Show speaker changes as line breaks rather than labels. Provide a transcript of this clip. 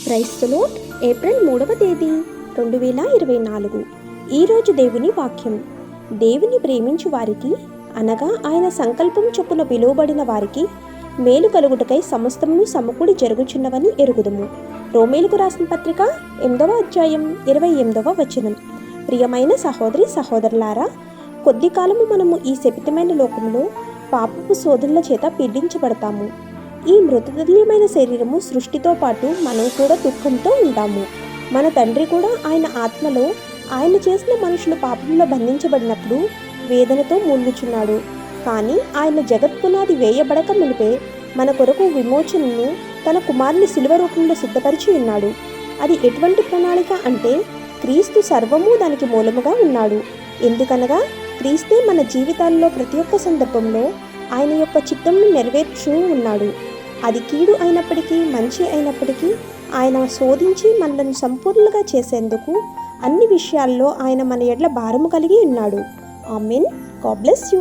Praise the lord. April 3వ తేదీ 2024. ఈరోజు దేవుని వాక్యం. దేవుని ప్రేమించు వారికి అనగా ఆయన సంకల్పం చొప్పున పిలువబడిన వారికి మేలు కలుగుటకై సమస్తమును సమకూడి జరుగుచున్నవని ఎరుగుదుము. రోమీలకు రాసిన పత్రిక 8వ అధ్యాయం 28వ వచనం. ప్రియమైన సహోదరి సహోదరులారా, కొద్ది కాలము మనము ఈ శపితమైన లోకములో పాపపు శోధనల చేత పీడించబడతాము. ఈ మృతతుల్యమైన శరీరము సృష్టితో పాటు మనం కూడా దుఃఖంతో ఉంటాము. మన తండ్రి కూడా ఆయన ఆత్మలో ఆయన చేసిన మనుషులు పాపంలో బంధించబడినప్పుడు వేదనతో మూలుగుచున్నాడు. కానీ ఆయన జగత్పునాది వేయబడక మునిపే మన కొరకు విమోచనను తన కుమారుని శిలువ రూపంలో సిద్ధపరిచి ఉన్నాడు. అది ఎటువంటి ప్రణాళిక అంటే క్రీస్తు సర్వము దానికి మూలముగా ఉన్నాడు. ఎందుకనగా క్రీస్తే మన జీవితాల్లో ప్రతి ఒక్క సందర్భంలో ఆయన యొక్క చిత్తంను నెరవేర్చు ఉన్నాడు. అది కీడు అయినప్పటికీ మంచి అయినప్పటికీ ఆయన శోధించి మనలను సంపూర్ణంగా చేసేందుకు అన్ని విషయాల్లో ఆయన మన ఎడ్ల భారము కలిగి ఉన్నాడు. ఆమేన్. God bless you.